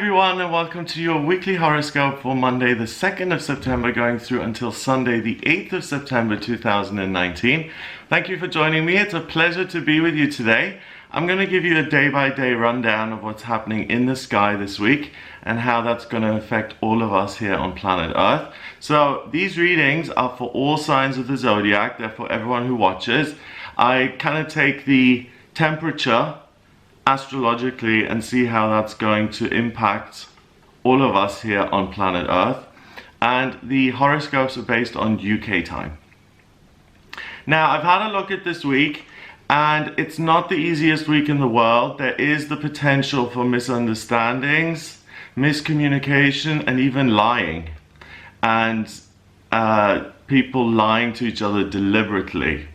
everyone, and welcome to your weekly horoscope for Monday the 2nd of September going through until Sunday the 8th of September 2019. Thank you for joining me. It's a pleasure to be with you today. I'm going to give you a day-by-day rundown of what's happening in the sky this week and how that's going to affect all of us here on planet Earth. So these readings are for all signs of the zodiac. They're for everyone who watches. I kind of take the temperature astrologically and see how that's going to impact all of us here on planet Earth, and the horoscopes are based on UK time. Now, I've had a look at this week, and it's not the easiest week in the world. There is the potential for misunderstandings, miscommunication, and even lying, and people lying to each other deliberately.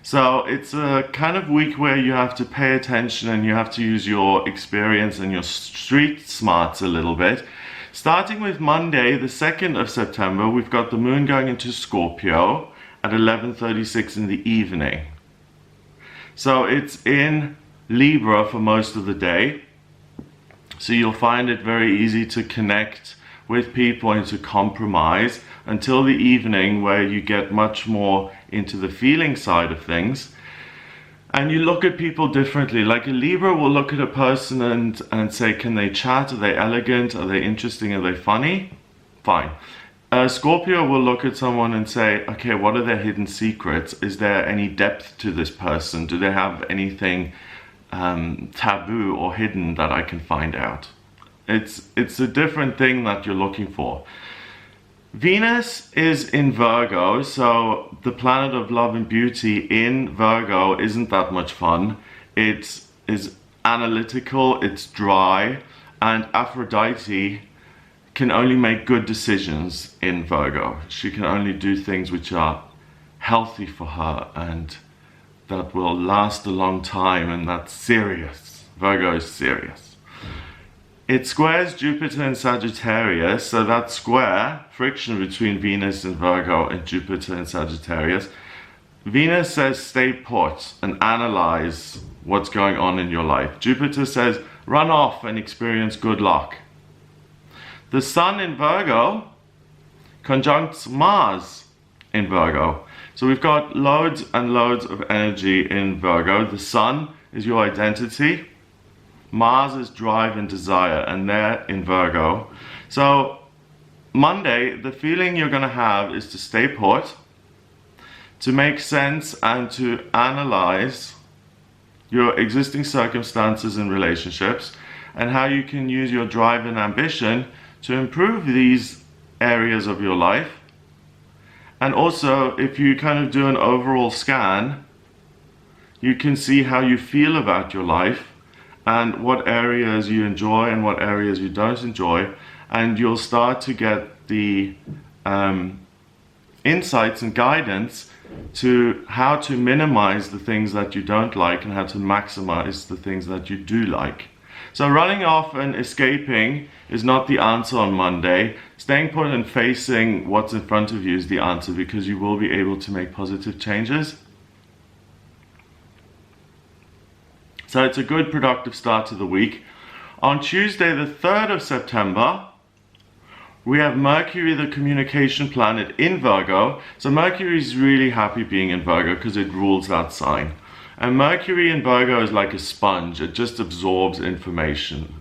So it's a kind of week where you have to pay attention and you have to use your experience and your street smarts a little bit. Starting with Monday, the 2nd of September, we've got the moon going into Scorpio at 11:36 in the evening. So it's in Libra for most of the day. So you'll find it very easy to connect with people and to compromise until the evening, where you get much more into the feeling side of things. And you look at people differently. Like a Libra will look at a person and say, can they chat? Are they elegant? Are they interesting? Are they funny? Fine. Scorpio will look at someone and say, okay, what are their hidden secrets? Is there any depth to this person? Do they have anything taboo or hidden that I can find out? It's a different thing that you're looking for. Venus is in Virgo, so the planet of love and beauty in Virgo isn't that much fun. It is analytical, it's dry, and Aphrodite can only make good decisions in Virgo. She can only do things which are healthy for her and that will last a long time, and that's serious. Virgo is serious. It squares Jupiter in Sagittarius, so that square, friction between Venus and Virgo and Jupiter in Sagittarius. Venus says stay put and analyze what's going on in your life. Jupiter says run off and experience good luck. The Sun in Virgo conjuncts Mars in Virgo. So we've got loads and loads of energy in Virgo. The Sun is your identity. Mars is drive and desire, and they're in Virgo. So Monday, the feeling you're going to have is to stay put, to make sense and to analyze your existing circumstances and relationships and how you can use your drive and ambition to improve these areas of your life. And also, if you kind of do an overall scan, you can see how you feel about your life and what areas you enjoy and what areas you don't enjoy, and you'll start to get the insights and guidance to how to minimize the things that you don't like and how to maximize the things that you do like. So running off and escaping is not the answer on Monday. Staying put and facing what's in front of you is the answer, because you will be able to make positive changes. So it's a good productive start to the week. On Tuesday, the 3rd of September, we have Mercury, the communication planet, in Virgo. So Mercury is really happy being in Virgo because it rules that sign. And Mercury in Virgo is like a sponge. It just absorbs information.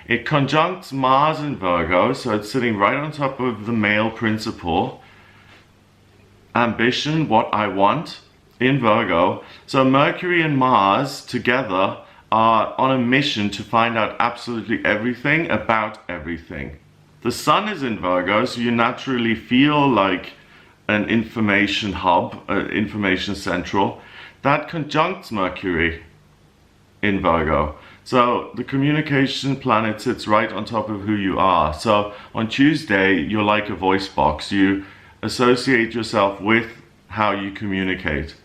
It conjuncts Mars in Virgo, so it's sitting right on top of the male principle. Ambition, what I want, in Virgo. So Mercury and Mars together are on a mission to find out absolutely everything about everything. The Sun is in Virgo, so you naturally feel like an information hub, information central. That conjuncts Mercury in Virgo. So the communication planet sits right on top of who you are. So on Tuesday, you're like a voice box. You associate yourself with how you communicate.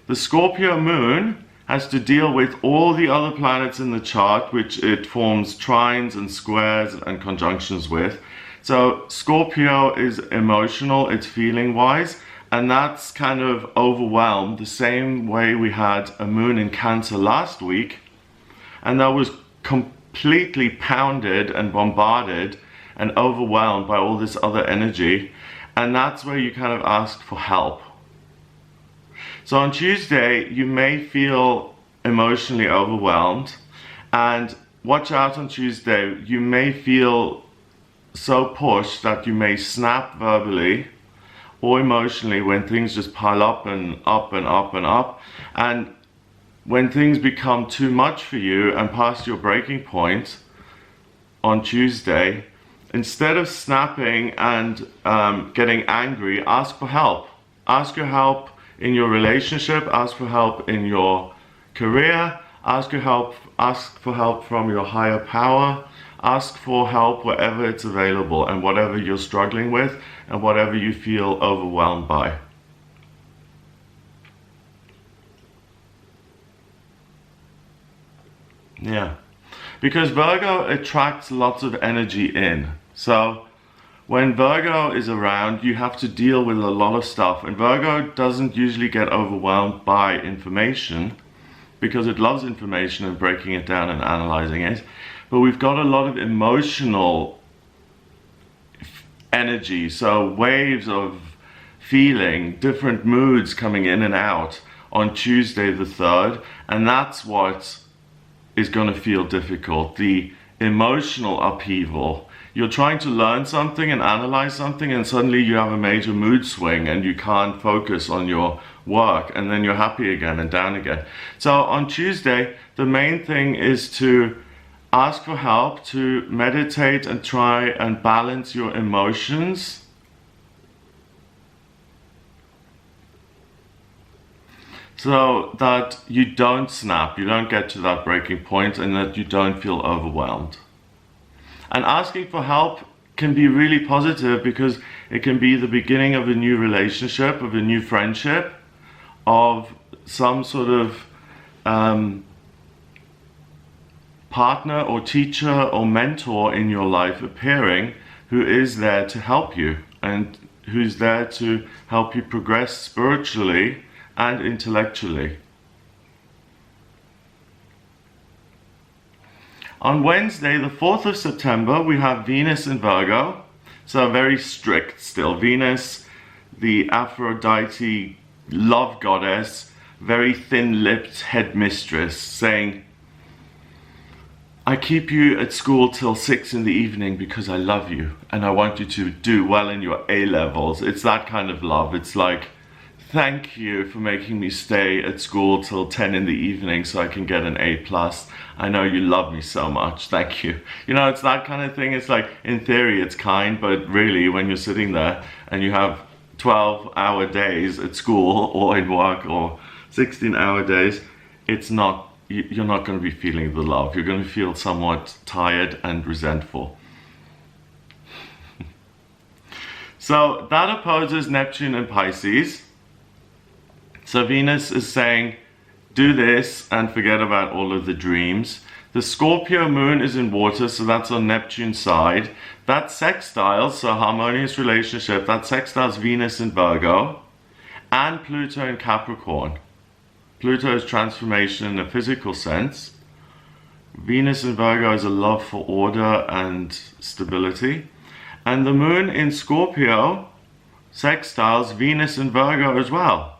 The Scorpio Moon has to deal with all the other planets in the chart, which it forms trines and squares and conjunctions with. So Scorpio is emotional, it's feeling wise, and that's kind of overwhelmed the same way we had a moon in Cancer last week, and that was completely pounded and bombarded and overwhelmed by all this other energy. And that's where you kind of ask for help. So on Tuesday, you may feel emotionally overwhelmed, and watch out on Tuesday, you may feel so pushed that you may snap verbally or emotionally when things just pile up and up and up and up. And when things become too much for you and past your breaking point on Tuesday, instead of snapping and getting angry, ask for help. Ask for help in your relationship, ask for help in your career, ask for help from your higher power. Ask for help wherever it's available and whatever you're struggling with and whatever you feel overwhelmed by. Yeah, because Virgo attracts lots of energy in. So when Virgo is around, you have to deal with a lot of stuff. And Virgo doesn't usually get overwhelmed by information because it loves information and breaking it down and analyzing it. But we've got a lot of emotional energy, so waves of feeling, different moods coming in and out on Tuesday the 3rd, and that's what is going to feel difficult, the emotional upheaval. You're trying to learn something and analyze something, and suddenly you have a major mood swing and you can't focus on your work, and then you're happy again and down again. So on Tuesday, the main thing is to ask for help, to meditate and try and balance your emotions. So that you don't snap, you don't get to that breaking point, and that you don't feel overwhelmed. And asking for help can be really positive because it can be the beginning of a new relationship, of a new friendship, of some sort of partner or teacher or mentor in your life appearing who is there to help you and who's there to help you progress spiritually and intellectually. On Wednesday, the 4th of September, we have Venus in Virgo, so very strict still. Venus, the Aphrodite love goddess, very thin-lipped headmistress, saying, I keep you at school till 6 in the evening because I love you and I want you to do well in your A-levels. It's that kind of love. It's like, thank you for making me stay at school till 10 in the evening so I can get an A+. I know you love me so much. Thank you. You know, it's that kind of thing. It's like, in theory, it's kind, but really when you're sitting there and you have 12-hour days at school or in work or 16-hour days, it's not, you're not going to be feeling the love. You're going to feel somewhat tired and resentful. So that opposes Neptune and Pisces. So Venus is saying, do this and forget about all of the dreams. The Scorpio Moon is in water, so that's on Neptune's side. That sextile, so harmonious relationship, that sextiles Venus in Virgo and Pluto in Capricorn. Pluto is transformation in a physical sense. Venus in Virgo is a love for order and stability. And the Moon in Scorpio sextiles Venus in Virgo as well.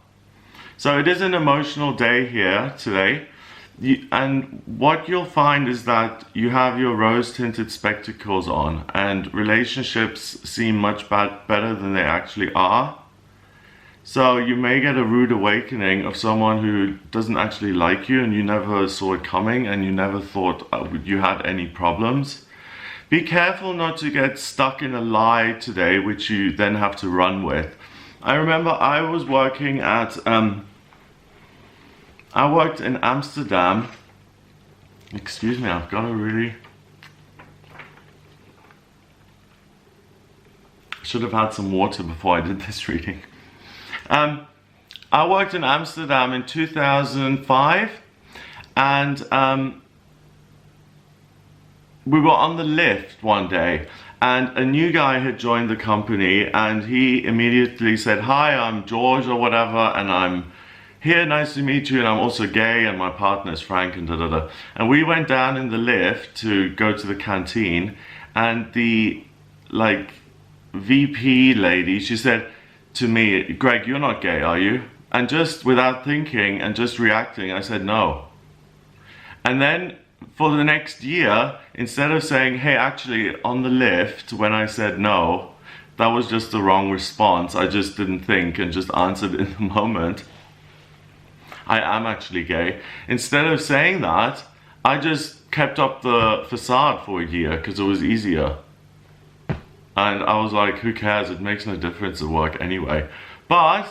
So it is an emotional day here today. And what you'll find is that you have your rose-tinted spectacles on and relationships seem much better than they actually are. So you may get a rude awakening of someone who doesn't actually like you and you never saw it coming and you never thought you had any problems. Be careful not to get stuck in a lie today, which you then have to run with. I remember I was working at, I worked in Amsterdam. Excuse me, I've got to really... Should have had some water before I did this reading. I worked in Amsterdam in 2005 and we were on the lift one day and a new guy had joined the company and he immediately said, hi, I'm George or whatever, and I'm here, nice to meet you, and I'm also gay, and my partner is Frank, and da da da. And we went down in the lift to go to the canteen, and the like VP lady, she said to me, Greg, you're not gay, are you? And just without thinking and just reacting, I said no. And then for the next year, instead of saying, hey, actually on the lift, when I said no, that was just the wrong response, I just didn't think and just answered in the moment, I am actually gay. Instead of saying that, I just kept up the facade for a year because it was easier. And I was like, who cares? It makes no difference at work anyway. But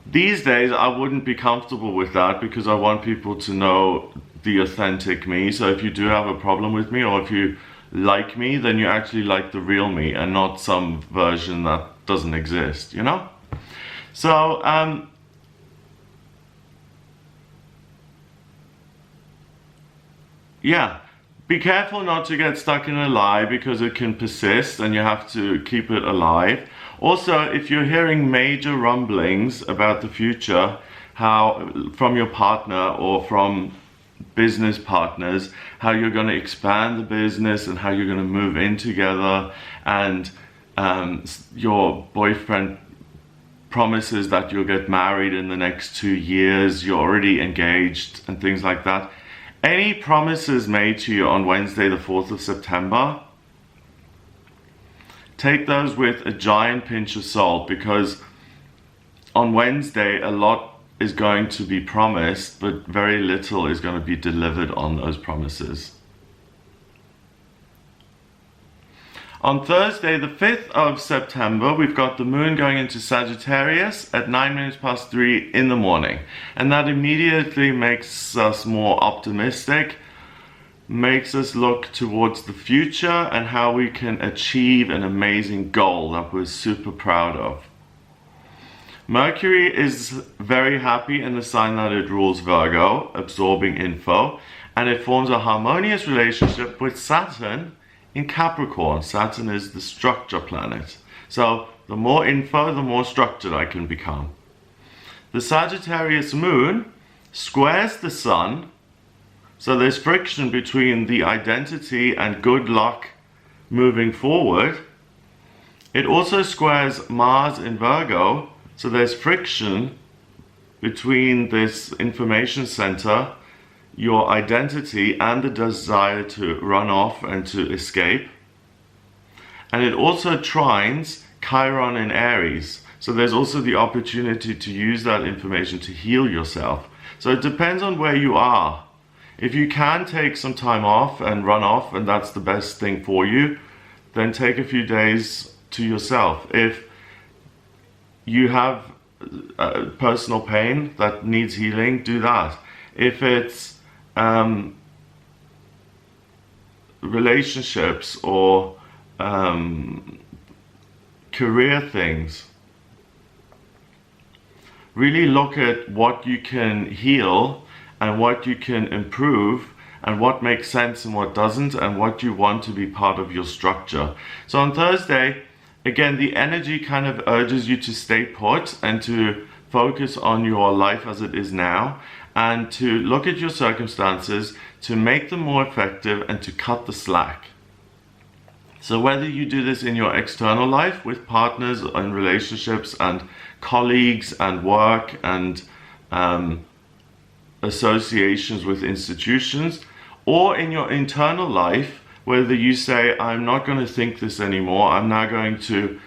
these days, I wouldn't be comfortable with that because I want people to know the authentic me. So if you do have a problem with me, or if you like me, then you actually like the real me and not some version that doesn't exist, you know? So, yeah, be careful not to get stuck in a lie because it can persist and you have to keep it alive. Also, if you're hearing major rumblings about the future, how from your partner or from business partners, how you're going to expand the business and how you're going to move in together, and your boyfriend promises that you'll get married in the next 2 years, you're already engaged and things like that. Any promises made to you on Wednesday the 4th of September, take those with a giant pinch of salt, because on Wednesday a lot is going to be promised, but very little is going to be delivered on those promises. On Thursday, the 5th of September, we've got the moon going into Sagittarius at 3 in the morning. And that immediately makes us more optimistic, makes us look towards the future and how we can achieve an amazing goal that we're super proud of. Mercury is very happy in the sign that it rules, Virgo, absorbing info, and it forms a harmonious relationship with Saturn in Capricorn. Saturn is the structure planet. So the more info, the more structured I can become. The Sagittarius moon squares the sun, so there's friction between the identity and good luck moving forward. It also squares Mars in Virgo, so there's friction between this information center, your identity, and the desire to run off and to escape. And it also trines Chiron in Aries, so there's also the opportunity to use that information to heal yourself. So it depends on where you are. If you can take some time off and run off, and that's the best thing for you, then take a few days to yourself. If you have personal pain that needs healing, do that. If it's relationships or career things, really look at what you can heal and what you can improve and what makes sense and what doesn't, and what you want to be part of your structure. So on Thursday, again, the energy kind of urges you to stay put and to focus on your life as it is now, and to look at your circumstances, to make them more effective and to cut the slack. So whether you do this in your external life with partners and relationships and colleagues and work and associations with institutions, or in your internal life, whether you say, I'm not going to think this anymore, I'm not going to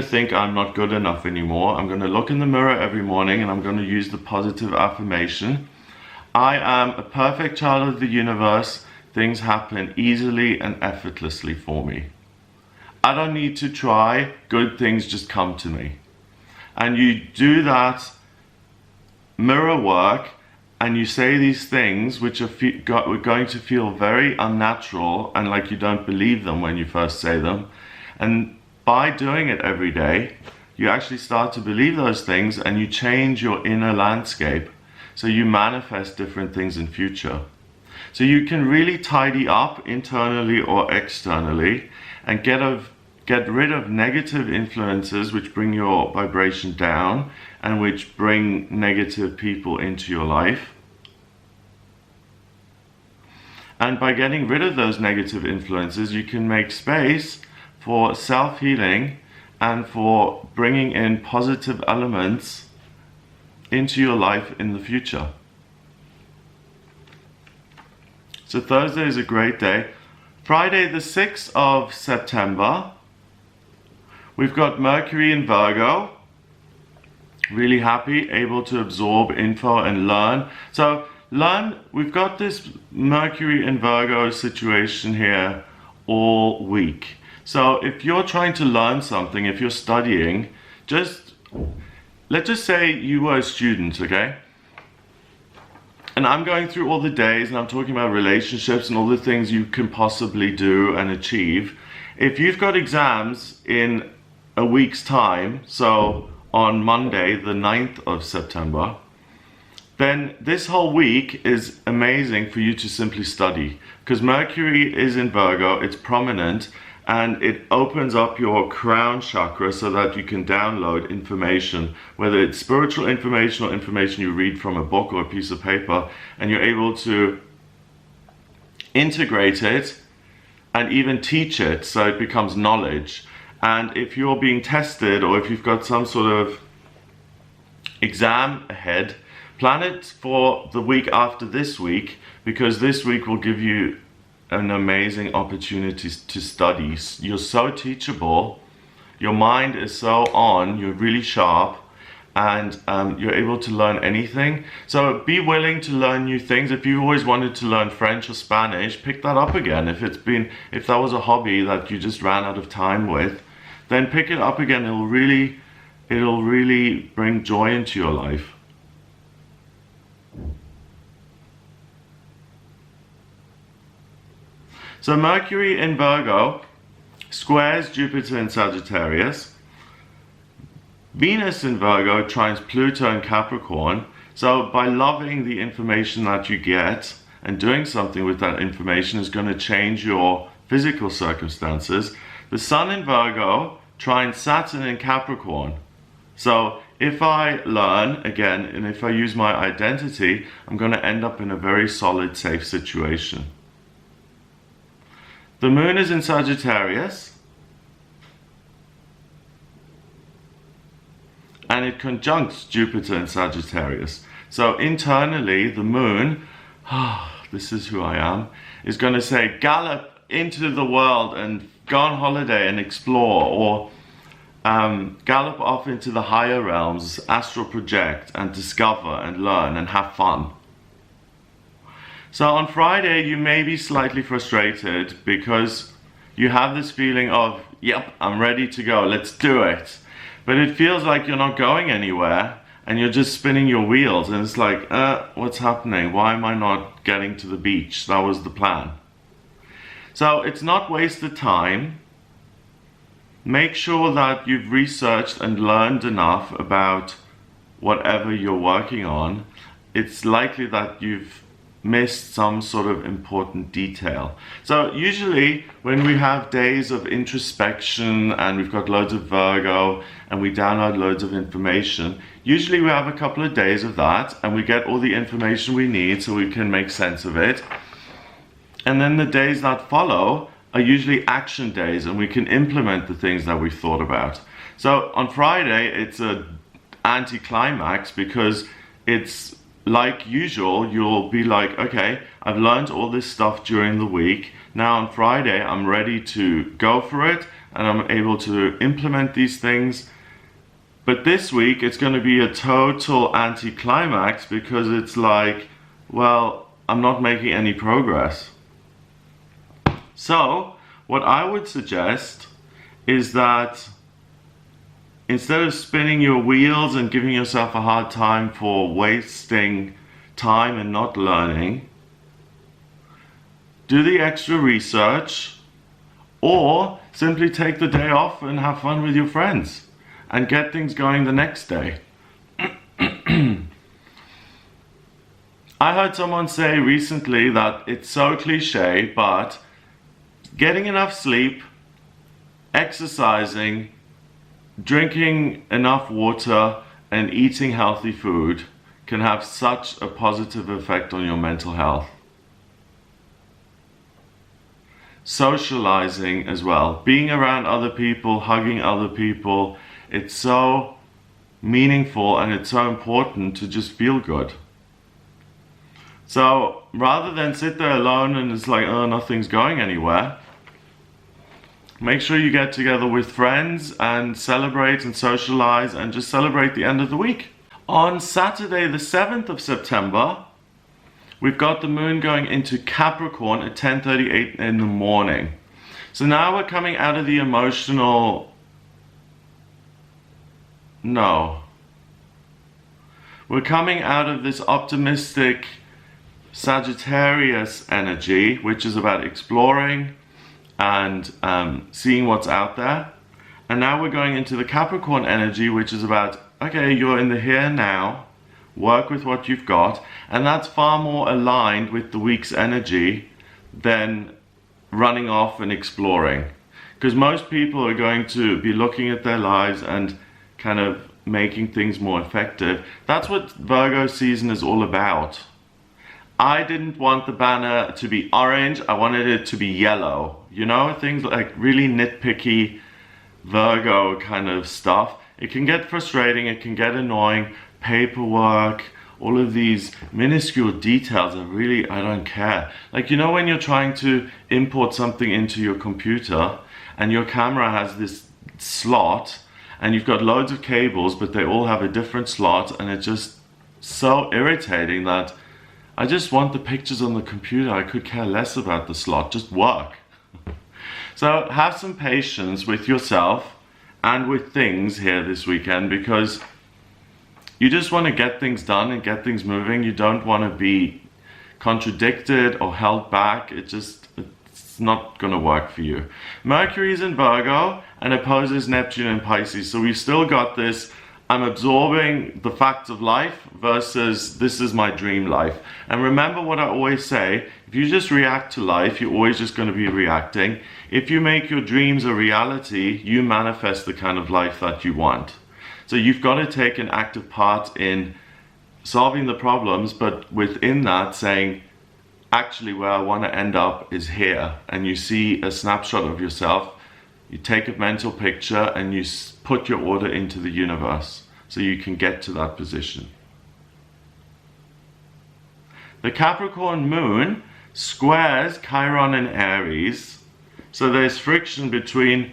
think I'm not good enough anymore, I'm going to look in the mirror every morning and I'm going to use the positive affirmation, I am a perfect child of the universe, things happen easily and effortlessly for me. I don't need to try, good things just come to me. And you do that mirror work, and you say these things which are going to feel very unnatural and like you don't believe them when you first say them. And by doing it every day, you actually start to believe those things and you change your inner landscape. So you manifest different things in future. So you can really tidy up internally or externally and get get rid of negative influences which bring your vibration down and which bring negative people into your life. And by getting rid of those negative influences, you can make space for self-healing and for bringing in positive elements into your life in the future. So Thursday is a great day. Friday the 6th of September, we've got Mercury in Virgo. Really happy, able to absorb info and learn. So we've got this Mercury in Virgo situation here all week. So if you're trying to learn something, if you're studying, let's just say you were a student, okay? And I'm going through all the days and I'm talking about relationships and all the things you can possibly do and achieve. If you've got exams in a week's time, so on Monday, the 9th of September, then this whole week is amazing for you to simply study. Because Mercury is in Virgo, it's prominent, and it opens up your crown chakra so that you can download information, whether it's spiritual information or information you read from a book or a piece of paper, and you're able to integrate it and even teach it so it becomes knowledge. And if you're being tested or if you've got some sort of exam ahead, plan it for the week after this week, because this week will give you an amazing opportunity to study. You're so teachable, your mind is so on, you're really sharp, and you're able to learn anything. So be willing to learn new things. If you've always wanted to learn French or Spanish, pick that up again. If that was a hobby that you just ran out of time with, then pick it up again. It'll really bring joy into your life. So Mercury in Virgo squares Jupiter in Sagittarius. Venus in Virgo trines Pluto in Capricorn. So by loving the information that you get and doing something with that information is going to change your physical circumstances. The Sun in Virgo trines Saturn in Capricorn. So if I learn again and if I use my identity, I'm going to end up in a very solid, safe situation. The Moon is in Sagittarius, and it conjuncts Jupiter in Sagittarius. So internally, the Moon, this is who I am, is going to say, gallop into the world and go on holiday and explore, or gallop off into the higher realms, astral project and discover and learn and have fun. So on Friday, you may be slightly frustrated because you have this feeling of, yep, I'm ready to go, let's do it. But it feels like you're not going anywhere and you're just spinning your wheels and it's like, what's happening? Why am I not getting to the beach? That was the plan. So it's not wasted time. Make sure that you've researched and learned enough about whatever you're working on. It's likely that you've missed some sort of important detail. So usually when we have days of introspection and we've got loads of Virgo and we download loads of information, usually we have a couple of days of that and we get all the information we need so we can make sense of it. And then the days that follow are usually action days and we can implement the things that we thought about. So on Friday it's an anticlimax because it's like usual, you'll be like, okay, I've learned all this stuff during the week. Now on Friday, I'm ready to go for it and I'm able to implement these things. But this week, it's going to be a total anticlimax because it's like, well, I'm not making any progress. So what I would suggest is that instead of spinning your wheels and giving yourself a hard time for wasting time and not learning, do the extra research or simply take the day off and have fun with your friends and get things going the next day. I heard someone say recently that it's so cliche, but getting enough sleep, exercising, drinking enough water, and eating healthy food can have such a positive effect on your mental health. Socializing as well, being around other people, hugging other people, it's so meaningful and it's so important to just feel good. So rather than sit there alone and it's like, oh, nothing's going anywhere, make sure you get together with friends and celebrate and socialize and just celebrate the end of the week. On Saturday, the 7th of September, we've got the moon going into Capricorn at 10:38 in the morning. So now we're coming out of the emotional... No. We're coming out of this optimistic Sagittarius energy, which is about exploring and seeing what's out there. And now we're going into the Capricorn energy, which is about, okay, you're in the here and now, work with what you've got, and that's far more aligned with the week's energy than running off and exploring. Because most people are going to be looking at their lives and kind of making things more effective. That's what Virgo season is all about. I didn't want the banner to be orange, I wanted it to be yellow. You know, things like really nitpicky Virgo kind of stuff. It can get frustrating, it can get annoying, paperwork, all of these minuscule details are really, I don't care. Like, you know, when you're trying to import something into your computer and your camera has this slot and you've got loads of cables, but they all have a different slot, and it's just so irritating that I just want the pictures on the computer. I could care less about the slot, just work. So have some patience with yourself and with things here this weekend, because you just want to get things done and get things moving. You don't want to be contradicted or held back. It's not going to work for you. Mercury is in Virgo and opposes Neptune in Pisces. So we've still got this, I'm absorbing the facts of life versus this is my dream life. And remember what I always say, if you just react to life, you're always just going to be reacting. If you make your dreams a reality, you manifest the kind of life that you want. So you've got to take an active part in solving the problems, but within that saying, actually where I want to end up is here. And you see a snapshot of yourself, you take a mental picture and you put your order into the universe so you can get to that position. The Capricorn moon squares Chiron and Aries, so there's friction between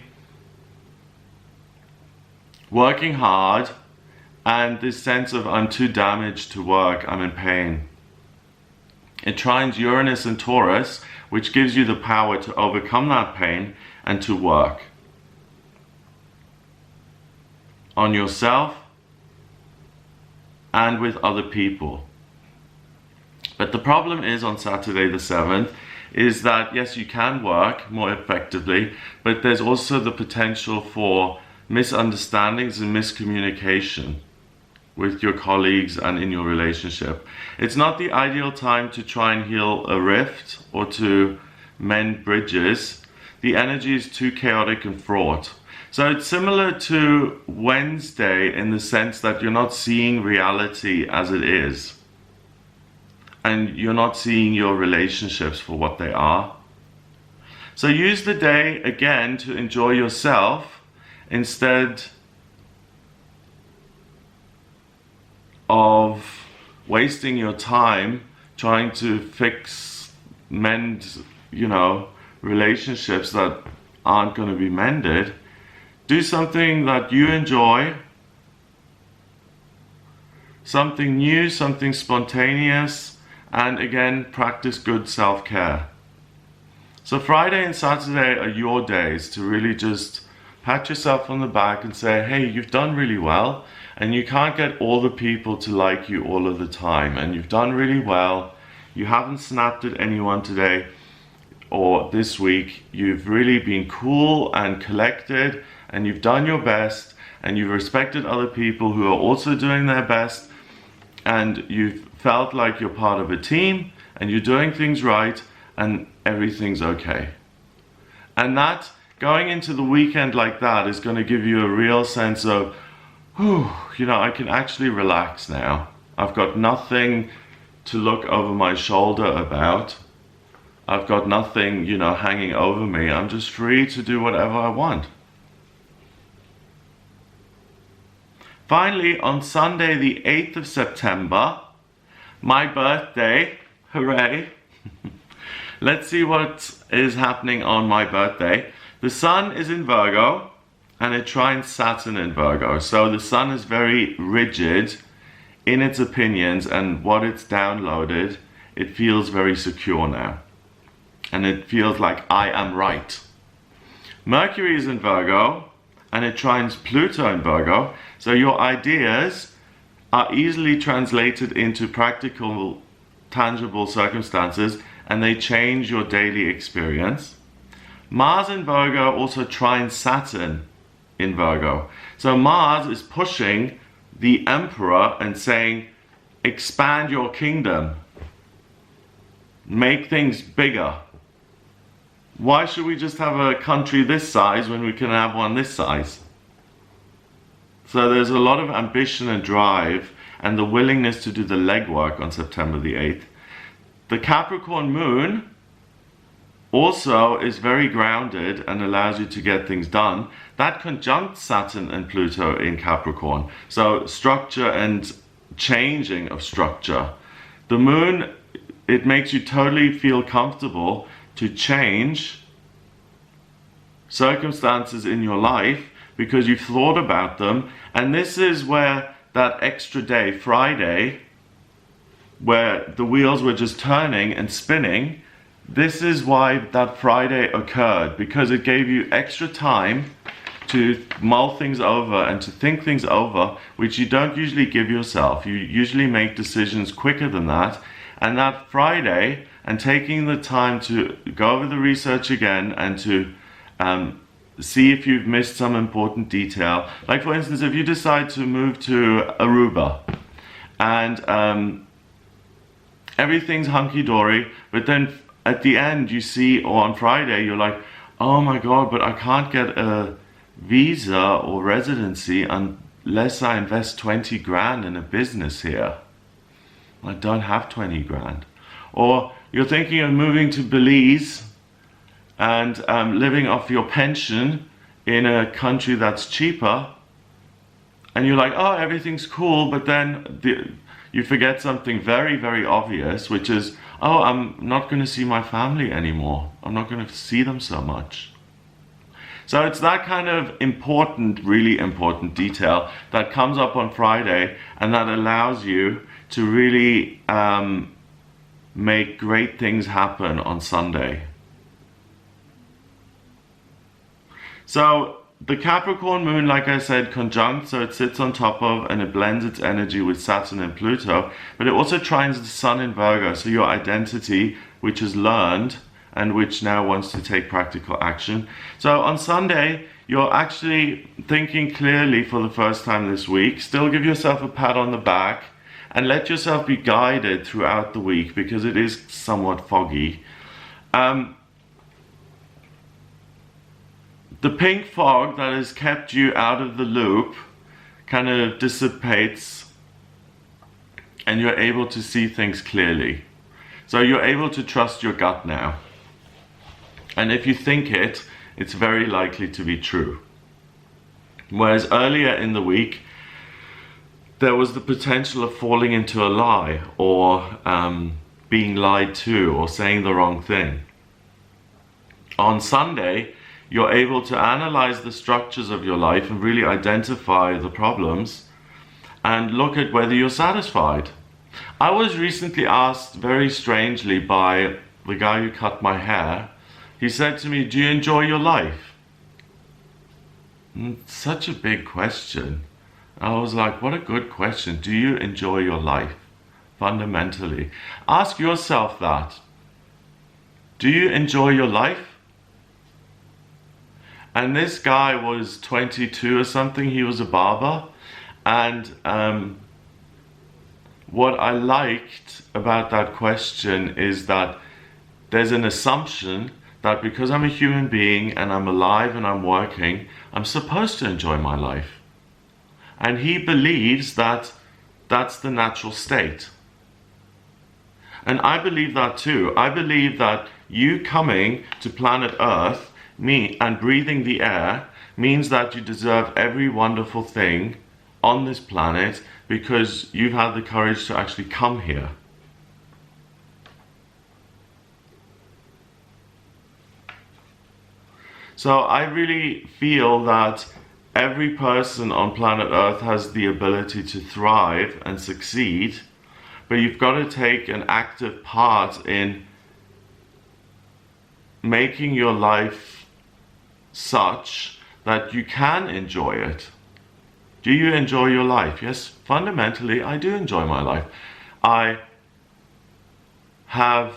working hard and this sense of I'm too damaged to work, I'm in pain. It trines Uranus and Taurus, which gives you the power to overcome that pain and to work on yourself and with other people. But the problem is on Saturday the 7th is that yes, you can work more effectively, but there's also the potential for misunderstandings and miscommunication with your colleagues and in your relationship. It's not the ideal time to try and heal a rift or to mend bridges. The energy is too chaotic and fraught. So it's similar to Wednesday in the sense that you're not seeing reality as it is. And you're not seeing your relationships for what they are. So use the day again to enjoy yourself instead of wasting your time trying to mend, relationships that aren't going to be mended. Do something that you enjoy, something new, something spontaneous, and again, practice good self-care. So Friday and Saturday are your days to really just pat yourself on the back and say, hey, you've done really well, and you can't get all the people to like you all of the time, and you've done really well. You haven't snapped at anyone today or this week. You've really been cool and collected, and you've done your best, and you've respected other people who are also doing their best, and you've felt like you're part of a team, and you're doing things right, and everything's okay. And that going into the weekend like that is going to give you a real sense of, whew, I can actually relax now. I've got nothing to look over my shoulder about. I've got nothing, hanging over me. I'm just free to do whatever I want. Finally, on Sunday, the 8th of September, my birthday, hooray. Let's see what is happening on my birthday. The sun is in Virgo and it trines Saturn in Virgo. So the sun is very rigid in its opinions, and what it's downloaded, it feels very secure now. And it feels like I am right. Mercury is in Virgo and it trines Pluto in Virgo. So your ideas are easily translated into practical, tangible circumstances, and they change your daily experience. Mars in Virgo also trines Saturn in Virgo. So Mars is pushing the emperor and saying, expand your kingdom, make things bigger. Why should we just have a country this size when we can have one this size? So there's a lot of ambition and drive and the willingness to do the legwork on September the 8th. The Capricorn Moon also is very grounded and allows you to get things done. That conjuncts Saturn and Pluto in Capricorn. So structure and changing of structure. The moon, it makes you totally feel comfortable to change circumstances in your life because you've thought about them. And this is where that extra day, Friday, where the wheels were just turning and spinning, this is why that Friday occurred, because it gave you extra time to mull things over and to think things over, which you don't usually give yourself. You usually make decisions quicker than that. And that Friday, and taking the time to go over the research again and to see if you've missed some important detail. Like for instance, if you decide to move to Aruba and everything's hunky-dory, but then at the end you see, or on Friday, you're like, oh my God, but I can't get a visa or residency unless I invest 20 grand in a business here. I don't have 20 grand. Or you're thinking of moving to Belize and living off your pension in a country that's cheaper, and you're like, oh, everything's cool, but then you forget something very, very obvious, which is, oh, I'm not going to see my family anymore. I'm not going to see them so much. So it's that kind of important, really important detail that comes up on Friday and that allows you to really make great things happen on Sunday. So the Capricorn Moon, like I said, conjunct, so it sits on top of and it blends its energy with Saturn and Pluto, but it also trines the Sun in Virgo, so your identity, which is learned and which now wants to take practical action. So on Sunday, you're actually thinking clearly for the first time this week. Still give yourself a pat on the back and let yourself be guided throughout the week because it is somewhat foggy. The pink fog that has kept you out of the loop kind of dissipates and you're able to see things clearly. So you're able to trust your gut now. And if you think it, it's very likely to be true. Whereas earlier in the week, there was the potential of falling into a lie or being lied to or saying the wrong thing. On Sunday, you're able to analyze the structures of your life and really identify the problems and look at whether you're satisfied. I was recently asked very strangely by the guy who cut my hair. He said to me, do you enjoy your life? Such a big question. I was like, what a good question. Do you enjoy your life? Fundamentally. Ask yourself that. Do you enjoy your life? And this guy was 22 or something. He was a barber. And what I liked about that question is that there's an assumption that because I'm a human being and I'm alive and I'm working, I'm supposed to enjoy my life. And he believes that that's the natural state. And I believe that too. I believe that you coming to planet Earth and breathing the air means that you deserve every wonderful thing on this planet because you've had the courage to actually come here. So I really feel that every person on planet Earth has the ability to thrive and succeed, but you've got to take an active part in making your life such that you can enjoy it. Do you enjoy your life? Yes, fundamentally, I do enjoy my life. I have,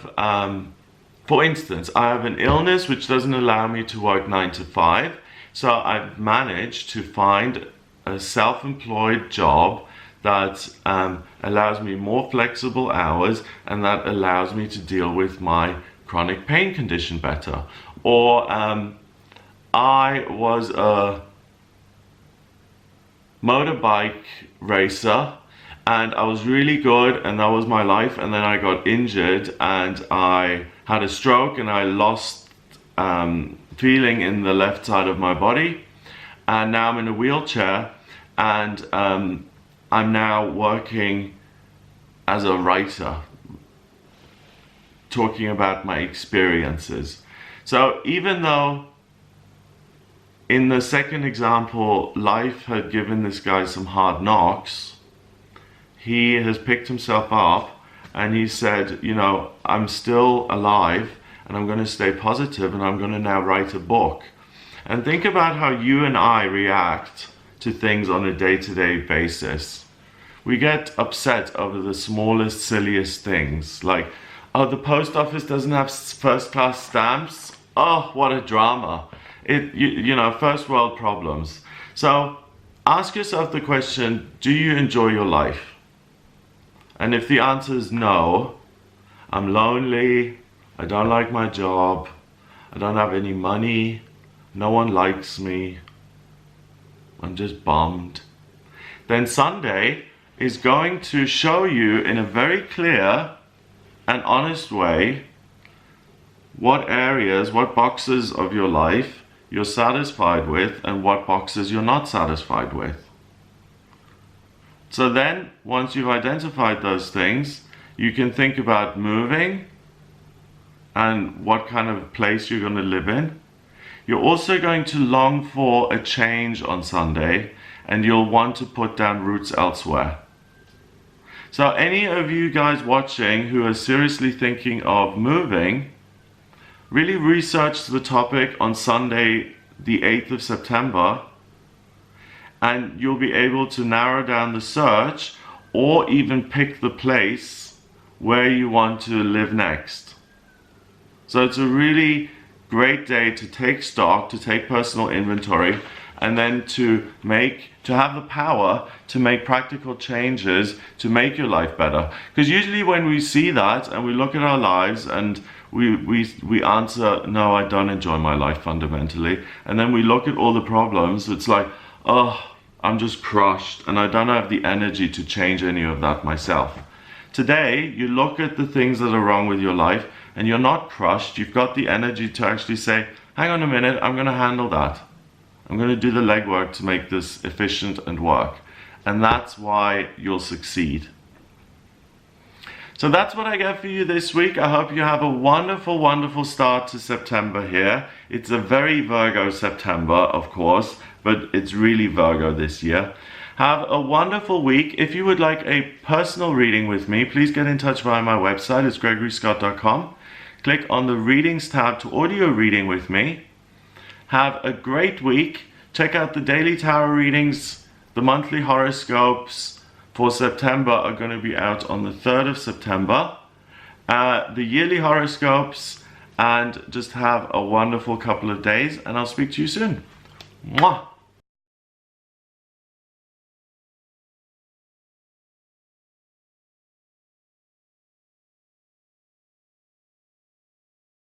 for instance, I have an illness which doesn't allow me to work 9 to 5. So I've managed to find a self-employed job that allows me more flexible hours and that allows me to deal with my chronic pain condition better. Or I was a motorbike racer and I was really good and that was my life, and then I got injured and I had a stroke and I lost feeling in the left side of my body, and now I'm in a wheelchair and I'm now working as a writer, talking about my experiences. So even though in the second example, life had given this guy some hard knocks, he has picked himself up and he said, you know, I'm still alive and I'm going to stay positive and I'm going to now write a book. And think about how you and I react to things on a day-to-day basis. We get upset over the smallest, silliest things, like, oh, the post office doesn't have first-class stamps. Oh, what a drama. You know, first world problems. So ask yourself the question, do you enjoy your life? And if the answer is no, I'm lonely, I don't like my job, I don't have any money, no one likes me, I'm just bummed, then Sunday is going to show you in a very clear and honest way what areas, what boxes of your life you're satisfied with and what boxes you're not satisfied with. So then, once you've identified those things, you can think about moving and what kind of place you're going to live in. You're also going to long for a change on Sunday, and you'll want to put down roots elsewhere. So any of you guys watching who are seriously thinking of moving, really research the topic on Sunday, the 8th of September, and you'll be able to narrow down the search or even pick the place where you want to live next. So it's a really great day to take stock, to take personal inventory, and then to have the power to make practical changes to make your life better. Because usually when we see that and we look at our lives and we answer, no, I don't enjoy my life fundamentally, and then we look at all the problems, it's like, oh, I'm just crushed and I don't have the energy to change any of that myself. Today, you look at the things that are wrong with your life and you're not crushed. You've got the energy to actually say, hang on a minute, I'm going to handle that. I'm going to do the legwork to make this efficient and work. And that's why you'll succeed. So that's what I got for you this week. I hope you have a wonderful, wonderful start to September here. It's a very Virgo September, of course, but it's really Virgo this year. Have a wonderful week. If you would like a personal reading with me, please get in touch via my website. It's gregoryscott.com. Click on the Readings tab to audio reading with me. Have a great week. Check out the daily tarot readings. The monthly horoscopes for September are going to be out on the 3rd of September. The yearly horoscopes, and just have a wonderful couple of days, and I'll speak to you soon. Mwah!